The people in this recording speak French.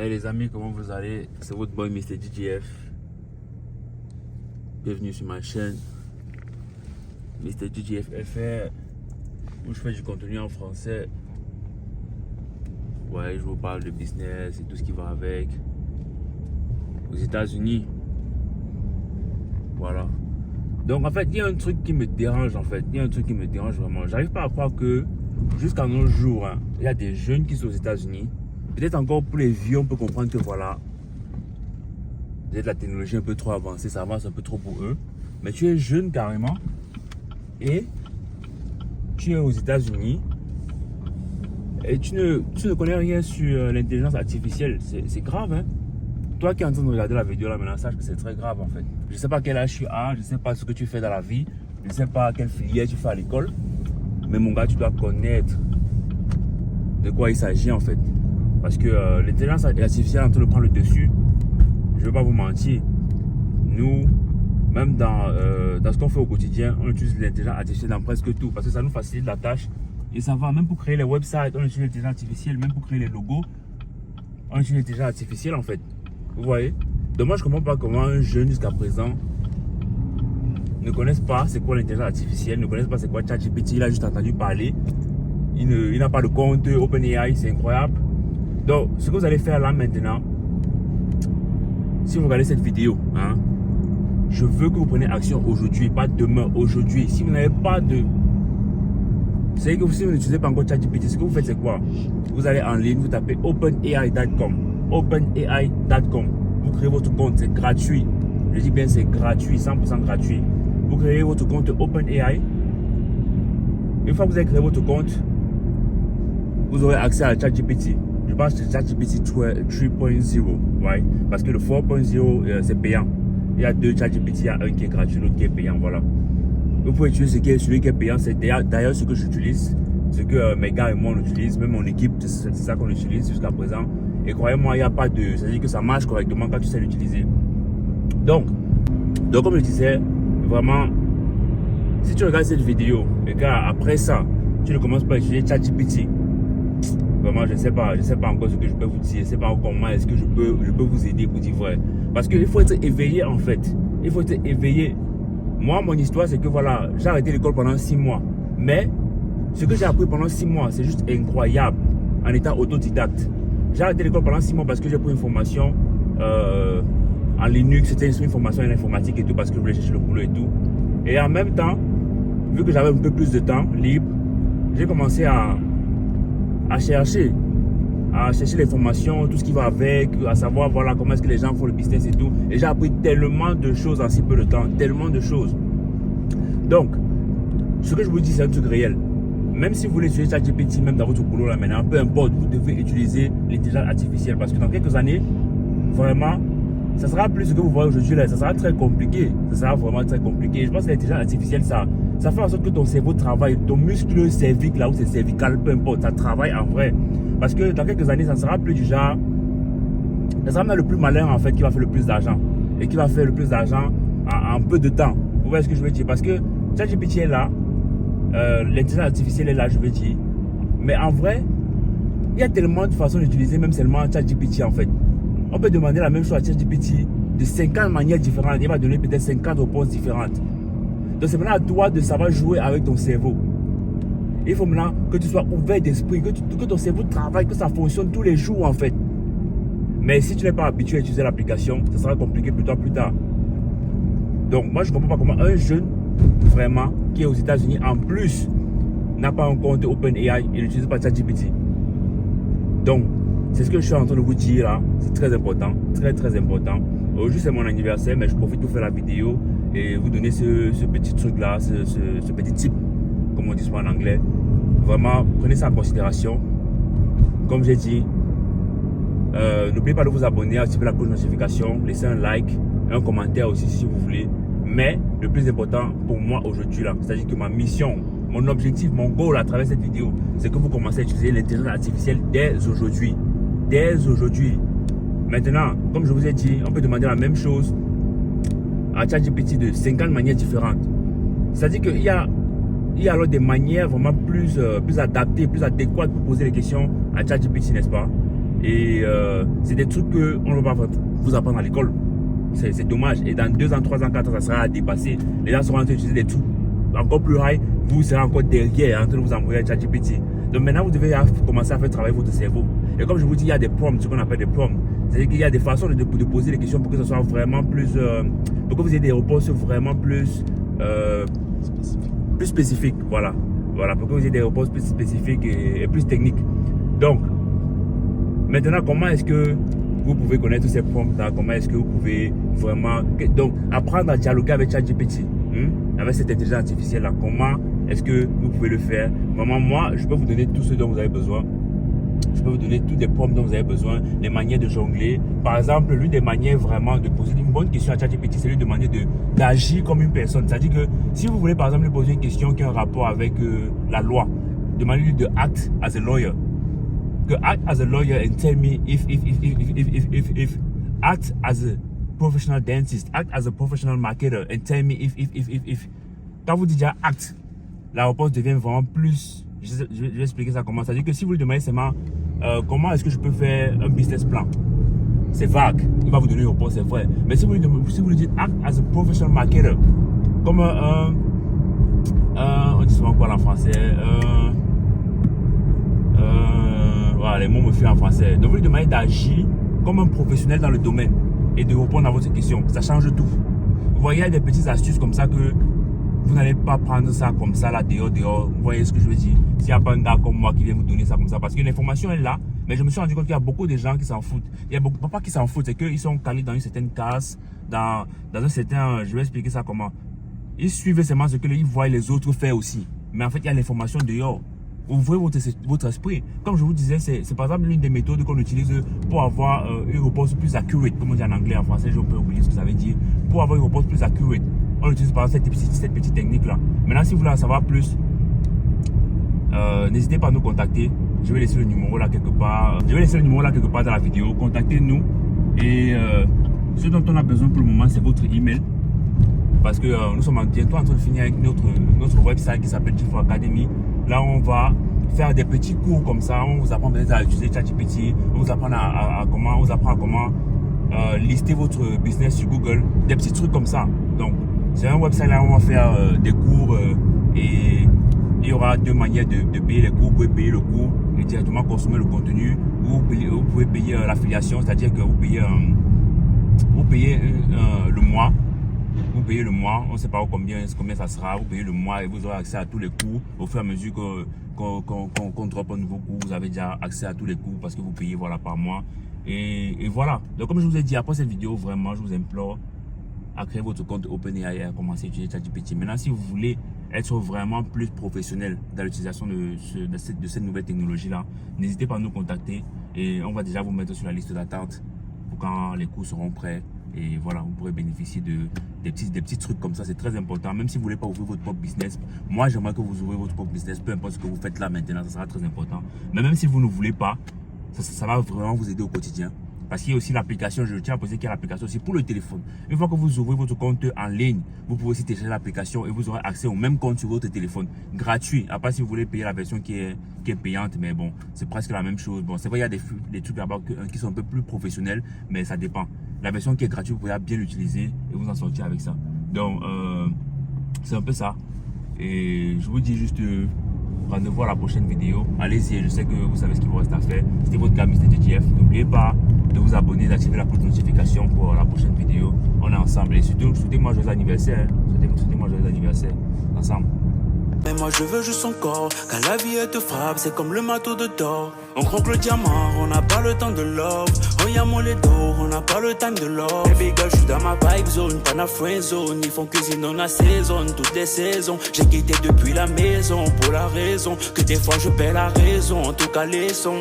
Hey les amis, comment vous allez? C'est votre boy Mr. DJF. Bienvenue sur ma chaîne Mr. DJF FR, où je fais du contenu en français. Ouais, je vous parle de business et tout ce qui va avec. Aux États-Unis. Voilà. Donc en fait, il y a un truc qui me dérange en fait. Il y a un truc qui me dérange vraiment. J'arrive pas à croire que jusqu'à nos jours, il y a des jeunes qui sont aux États-Unis. Peut-être encore pour les vieux, on peut comprendre que voilà, peut-être la technologie est un peu trop avancée, ça avance un peu trop pour eux. Mais tu es jeune carrément et tu es aux États-Unis et tu ne connais rien sur l'intelligence artificielle. C'est grave, hein. Toi qui es en train de regarder la vidéo là maintenant, sache que c'est très grave en fait. Je ne sais pas quel âge tu as, je ne sais pas ce que tu fais dans la vie, je ne sais pas quelle filière tu fais à l'école, mais mon gars, tu dois connaître de quoi il s'agit en fait. Parce que l'intelligence artificielle est en train de prendre le dessus. Je ne vais pas vous mentir. Nous, même dans ce qu'on fait au quotidien, on utilise l'intelligence artificielle dans presque tout. Parce que ça nous facilite la tâche. Et ça va, même pour créer les websites, on utilise l'intelligence artificielle. Même pour créer les logos, on utilise l'intelligence artificielle en fait. Vous voyez? Donc moi, je ne comprends pas comment un jeune jusqu'à présent ne connaisse pas c'est quoi l'intelligence artificielle, ne connaisse pas c'est quoi ChatGPT. Il a juste entendu parler. Il n'a pas de compte OpenAI, c'est incroyable. Donc, ce que vous allez faire là maintenant, si vous regardez cette vidéo, je veux que vous preniez action aujourd'hui, pas demain, aujourd'hui. Si vous n'avez pas de... Vous savez que si vous n'utilisez pas encore ChatGPT, ce que vous faites c'est quoi? Vous allez en ligne, vous tapez openai.com. Openai.com. Vous créez votre compte, c'est gratuit. Je dis bien c'est gratuit, 100% gratuit. Vous créez votre compte OpenAI. Une fois que vous avez créé votre compte, vous aurez accès à ChatGPT. Je pense que c'est ChatGPT 3.0, right? Parce que le 4.0 c'est payant. Il y a deux ChatGPT, il y a un qui est gratuit, l'autre qui est payant, voilà. Vous pouvez utiliser celui qui est payant, c'est d'ailleurs ce que j'utilise, ce que mes gars et moi on utilise, même mon équipe, c'est ça qu'on utilise jusqu'à présent. Et croyez-moi, il n'y a pas de... C'est-à-dire que ça marche correctement quand tu sais l'utiliser. Donc comme je disais, vraiment, si tu regardes cette vidéo, et qu'après ça, tu ne commences pas à utiliser ChatGPT, vraiment, je ne sais pas encore ce que je peux vous dire. Je ne sais pas encore comment est-ce que je peux vous aider pour dire vrai. Parce qu'il faut être éveillé en fait. Il faut être éveillé. Moi, mon histoire, c'est que voilà, j'ai arrêté l'école pendant 6 mois. Mais ce que j'ai appris pendant 6 mois, c'est juste incroyable en étant autodidacte. J'ai arrêté l'école pendant 6 mois parce que j'ai pris une formation en Linux. C'était une formation en informatique et tout parce que je voulais chercher le boulot et tout. Et en même temps, vu que j'avais un peu plus de temps libre, j'ai commencé à chercher les formations, tout ce qui va avec, à savoir voilà comment est-ce que les gens font le business et tout. Et j'ai appris tellement de choses en si peu de temps, tellement de choses. Donc, ce que je vous dis, c'est un truc réel. Même si vous voulez utiliser ChatGPT, même dans votre boulot là maintenant, peu importe, vous devez utiliser l'intelligence artificielle parce que dans quelques années, vraiment, ça sera plus ce que vous voyez aujourd'hui là, ça sera très compliqué. Ça sera vraiment très compliqué. Je pense que l'intelligence artificielle, ça fait en sorte que ton cerveau travaille, ton muscle cervique là où c'est cervical, peu importe, ça travaille en vrai. Parce que dans quelques années, ça ne sera plus du genre, ça sera même le plus malin en fait qui va faire le plus d'argent. Et qui va faire le plus d'argent en peu de temps. Vous voyez ce que je veux dire? Parce que ChatGPT est là, l'intelligence artificielle est là, je veux dire. Mais en vrai, il y a tellement de façons d'utiliser même seulement ChatGPT en fait. On peut demander la même chose à ChatGPT de 50 manières différentes. Il va donner peut-être 50 réponses différentes. Donc c'est maintenant à toi de savoir jouer avec ton cerveau. Il faut maintenant que tu sois ouvert d'esprit, que ton cerveau travaille, que ça fonctionne tous les jours en fait. Mais si tu n'es pas habitué à utiliser l'application, ça sera compliqué plus tard. Donc moi je ne comprends pas comment un jeune vraiment qui est aux États-Unis en plus n'a pas un compte OpenAI et n'utilise pas ChatGPT. Donc c'est ce que je suis en train de vous dire là. C'est très important, très important. Aujourd'hui c'est mon anniversaire, mais je profite pour faire la vidéo et vous donner ce petit truc là, ce petit tip, comme on dit souvent en anglais. Vraiment, prenez ça en considération. Comme j'ai dit, n'oubliez pas de vous abonner, activer la cloche de notification, laisser un like, un commentaire aussi si vous voulez. Mais le plus important pour moi aujourd'hui là, c'est-à-dire que ma mission, mon objectif, mon goal à travers cette vidéo, c'est que vous commencez à utiliser l'intelligence artificielle dès aujourd'hui. Dès aujourd'hui. Maintenant, comme je vous ai dit, on peut demander la même chose à ChatGPT de 50 manières différentes. C'est-à-dire qu'il y a alors des manières vraiment plus adaptées, plus adéquates pour poser les questions à ChatGPT, n'est-ce pas? Et c'est des trucs qu'on ne va pas vous apprendre à l'école. C'est dommage. Et dans 2 ans, 3 ans, 4 ans, ça sera à dépasser. Les gens seront en train d'utiliser des trucs encore plus high. Vous serez encore derrière en train de vous envoyer à ChatGPT. Donc maintenant, vous devez commencer à faire travailler votre cerveau. Et comme je vous dis, il y a des prompts, ce qu'on appelle des prompts. C'est-à-dire qu'il y a des façons de poser les questions pour que ce soit vraiment plus... pour que vous ayez des réponses vraiment plus spécifiques. Voilà. Voilà, pour que vous ayez des réponses plus spécifiques et plus techniques. Donc, maintenant, comment est-ce que vous pouvez connaître tous ces prompts-là? Comment est-ce que vous pouvez vraiment... Donc, apprendre à dialoguer avec ChatGPT, avec cette intelligence artificielle-là. Comment est-ce que vous pouvez le faire? Vraiment, moi, je peux vous donner tout ce dont vous avez besoin. Je peux vous donner tous les prompts dont vous avez besoin, les manières de jongler. Par exemple, l'une des manières vraiment de poser une bonne question à ChatGPT, c'est lui demander d'agir comme une personne. C'est-à-dire que si vous voulez, par exemple, lui poser une question qui a un rapport avec la loi, demandez-lui de act as a lawyer. Que act as a lawyer and tell me if act as a professional dentist, act as a professional marketer and tell me if. Quand vous dites déjà act, la réponse devient vraiment plus... Je vais expliquer ça comment. C'est-à-dire que si vous lui demandez seulement comment est-ce que je peux faire un business plan, c'est vague. Il va vous donner une réponse, c'est vrai. Mais si vous lui dites act as a professional marketer, comme on dit souvent quoi en français, voilà, les mots me fuient en français. Donc vous lui demandez d'agir comme un professionnel dans le domaine et de répondre à votre question. Ça change tout. Vous voyez, il y a des petites astuces comme ça que vous n'allez pas prendre ça comme ça là dehors. Vous voyez ce que je veux dire? S'il n'y a pas un gars comme moi qui vient vous donner ça comme ça, parce que l'information est là, mais je me suis rendu compte qu'il y a beaucoup de gens qui s'en foutent. Il y a beaucoup, pas qui s'en foutent, c'est qu'ils sont calés dans une certaine case, dans un certain, je vais expliquer ça comment. Ils suivent seulement ce que ils voient les autres faire aussi. Mais en fait, il y a l'information dehors. Ouvrez votre esprit. Comme je vous disais, c'est par exemple l'une des méthodes qu'on utilise pour avoir une réponse plus accurate, comme on dit en anglais, en français, je peux oublier ce que ça veut dire. Pour avoir une réponse plus accurate, on utilise par exemple cette petite technique-là. Maintenant, si vous voulez en savoir plus, n'hésitez pas à nous contacter. Je vais laisser le numéro là quelque part. Dans la vidéo. Contactez-nous. Et ce dont on a besoin pour le moment, c'est votre email. Parce que nous sommes bientôt en train de finir avec notre website qui s'appelle G4 Academy. Là, on va faire des petits cours comme ça. On vous apprend peut-être à utiliser ChatGPT. On vous apprend à comment lister votre business sur Google. Des petits trucs comme ça. Donc, c'est un website là où on va faire des cours et il y aura 2 manières de payer les cours. Vous pouvez payer le cours et directement consommer le contenu, ou vous pouvez payer l'affiliation, c'est-à-dire que vous payez le mois. Vous payez le mois, on ne sait pas combien ça sera. Vous payez le mois et vous aurez accès à tous les cours. Au fur et à mesure qu'on drop un nouveau cours, vous avez déjà accès à tous les cours parce que vous payez voilà, par mois. Et voilà. Donc comme je vous ai dit, après cette vidéo, vraiment, je vous implore à créer votre compte OpenAI et à commencer à utiliser ChatGPT. Maintenant, si vous voulez être vraiment plus professionnel dans l'utilisation de cette nouvelle technologie-là, n'hésitez pas à nous contacter et on va déjà vous mettre sur la liste d'attente pour quand les cours seront prêts. Et voilà, vous pourrez bénéficier des petits trucs comme ça. C'est très important. Même si vous ne voulez pas ouvrir votre propre business, moi j'aimerais que vous ouvrez votre propre business. Peu importe ce que vous faites là maintenant, ça sera très important. Mais même si vous ne voulez pas, ça va vraiment vous aider au quotidien. Parce qu'il y a aussi l'application, je tiens à préciser qu'il y a l'application aussi pour le téléphone. Une fois que vous ouvrez votre compte en ligne, vous pouvez aussi télécharger l'application et vous aurez accès au même compte sur votre téléphone. Gratuit. À part si vous voulez payer la version qui est payante, mais bon, c'est presque la même chose. Bon, c'est vrai, il y a des trucs là-bas qui sont un peu plus professionnels, mais ça dépend. La version qui est gratuite, vous pouvez bien l'utiliser et vous en sortir avec ça. Donc, c'est un peu ça. Et je vous dis juste rendez-vous à la prochaine vidéo. Allez-y, je sais que vous savez ce qu'il vous reste à faire. C'était votre gars Mr. JTF. N'oubliez pas de vous abonner, d'activer la cloche de notification pour la prochaine vidéo. On est ensemble. Et surtout, souhaitez-moi joyeux anniversaire. Souhaitez-moi joyeux anniversaire. Ensemble. Mais moi je veux juste son corps. Quand la vie elle te frappe, c'est comme le marteau de Thor. On croque le diamant, on n'a pas le temps de love. Regarde mon les dos, on n'a pas le time de love. Baby girl, je suis dans ma vibe zone, pas dans friend zone. Ils font cuisine, on assaisonne toutes les saisons. J'ai quitté depuis la maison pour la raison que des fois je perds la raison. En tout cas les sons.